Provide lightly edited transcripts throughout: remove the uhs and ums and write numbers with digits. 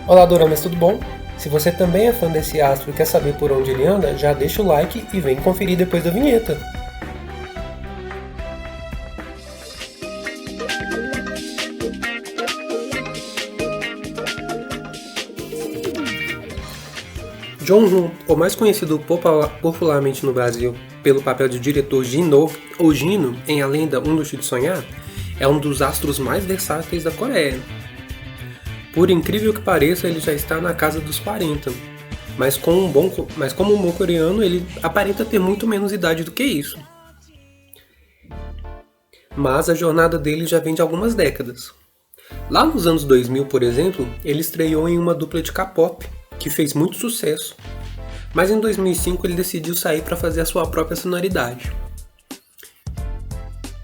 Olá, Doramas, tudo bom? Se você também é fã desse astro e quer saber por onde ele anda, já deixa o like e vem conferir depois da vinheta. John Woo, ou mais conhecido popularmente no Brasil pelo papel de diretor Jin-Oh, ou Gino, em A Lenda Um Luxo de Sonhar, é um dos astros mais versáteis da Coreia. Por incrível que pareça, ele já está na casa dos 40, mas como um bom coreano, ele aparenta ter muito menos idade do que isso. Mas a jornada dele já vem de algumas décadas. Lá nos anos 2000, por exemplo, ele estreou em uma dupla de K-pop, que fez muito sucesso, mas em 2005 ele decidiu sair para fazer a sua própria sonoridade.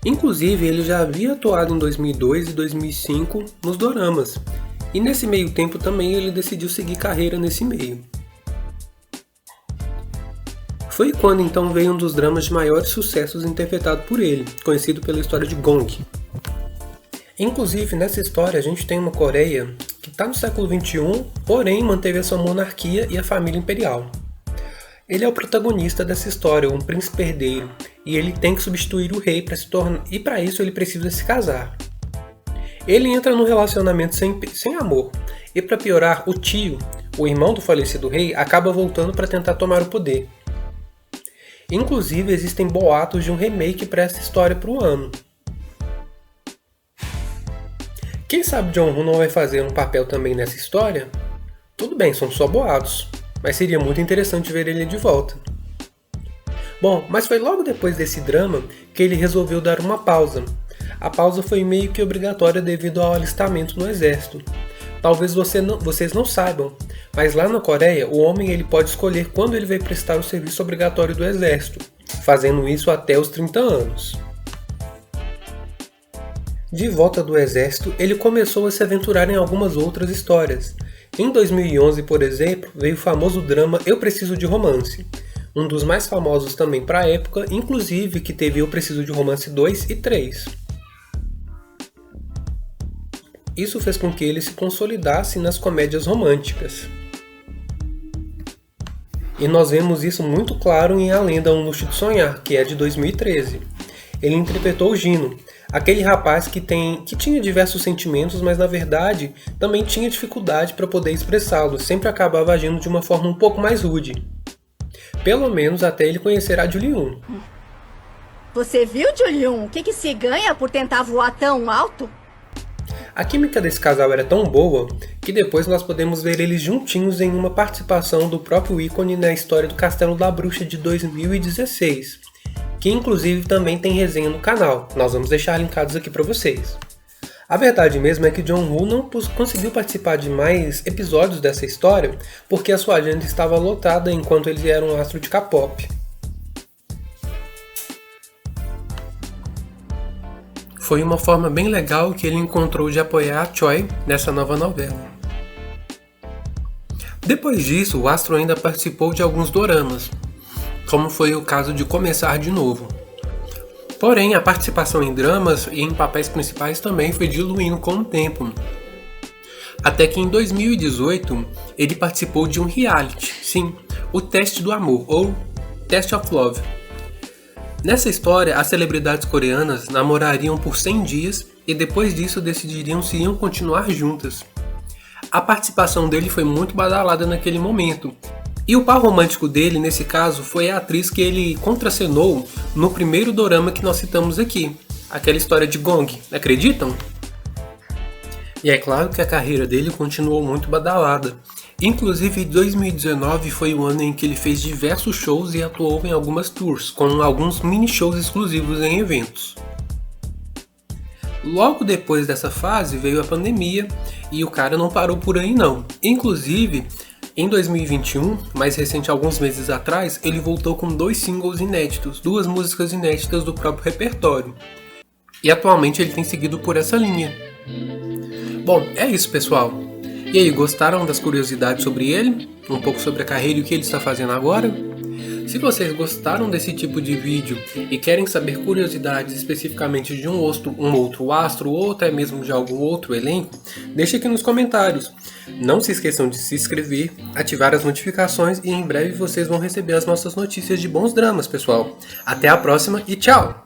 Inclusive, ele já havia atuado em 2002 e 2005 nos doramas, e nesse meio tempo também ele decidiu seguir carreira nesse meio. Foi quando então veio um dos dramas de maiores sucessos interpretado por ele, conhecido pela história de Gong. Inclusive, nessa história a gente tem uma Coreia que está no século XXI, porém manteve a sua monarquia e a família imperial. Ele é o protagonista dessa história, um príncipe herdeiro, e ele tem que substituir o rei para se tornar, e para isso ele precisa se casar. Ele entra num relacionamento sem amor, e para piorar, o tio, o irmão do falecido rei, acaba voltando para tentar tomar o poder. Inclusive, existem boatos de um remake para essa história para o ano. Quem sabe John Woo não vai fazer um papel também nessa história? Tudo bem, são só boatos, mas seria muito interessante ver ele de volta. Bom, mas foi logo depois desse drama que ele resolveu dar uma pausa. A pausa foi meio que obrigatória devido ao alistamento no exército. Talvez vocês não saibam, mas lá na Coreia o homem ele pode escolher quando ele vai prestar o serviço obrigatório do exército, fazendo isso até os 30 anos. De volta do exército, ele começou a se aventurar em algumas outras histórias. Em 2011, por exemplo, veio o famoso drama Eu Preciso de Romance, um dos mais famosos também para a época, inclusive que teve Eu Preciso de Romance 2 e 3. Isso fez com que ele se consolidasse nas comédias românticas. E nós vemos isso muito claro em A Lenda Um Luxo de Sonhar, que é de 2013. Ele interpretou o Gino, aquele rapaz que tinha diversos sentimentos, mas na verdade também tinha dificuldade para poder expressá-los, sempre acabava agindo de uma forma um pouco mais rude. Pelo menos até ele conhecer a Juliun. Você viu, Juliun, o que se ganha por tentar voar tão alto? A química desse casal era tão boa que depois nós podemos ver eles juntinhos em uma participação do próprio ícone na história do Castelo da Bruxa de 2016, que inclusive também tem resenha no canal, nós vamos deixar linkados aqui para vocês. A verdade mesmo é que John Woo não conseguiu participar de mais episódios dessa história porque a sua agenda estava lotada enquanto ele era um astro de K-pop. Foi uma forma bem legal que ele encontrou de apoiar a Choi nessa nova novela. Depois disso, o astro ainda participou de alguns doramas, como foi o caso de Começar de Novo. Porém, a participação em dramas e em papéis principais também foi diluindo com o tempo. Até que em 2018, ele participou de um reality, sim, o Teste do Amor, ou Test of Love. Nessa história, as celebridades coreanas namorariam por 100 dias e depois disso decidiriam se iam continuar juntas. A participação dele foi muito badalada naquele momento, e o par romântico dele, nesse caso, foi a atriz que ele contracenou no primeiro dorama que nós citamos aqui, aquela história de Gong, acreditam? E é claro que a carreira dele continuou muito badalada. Inclusive, 2019 foi o ano em que ele fez diversos shows e atuou em algumas tours, com alguns mini-shows exclusivos em eventos. Logo depois dessa fase veio a pandemia e o cara não parou por aí não. Inclusive, em 2021, mais recente alguns meses atrás, ele voltou com 2 singles inéditos, 2 músicas inéditas do próprio repertório. E atualmente ele tem seguido por essa linha. Bom, é isso pessoal. E aí, gostaram das curiosidades sobre ele? Um pouco sobre a carreira e o que ele está fazendo agora? Se vocês gostaram desse tipo de vídeo e querem saber curiosidades especificamente de um outro astro ou até mesmo de algum outro elenco, deixe aqui nos comentários. Não se esqueçam de se inscrever, ativar as notificações e em breve vocês vão receber as nossas notícias de bons dramas, pessoal. Até a próxima e tchau!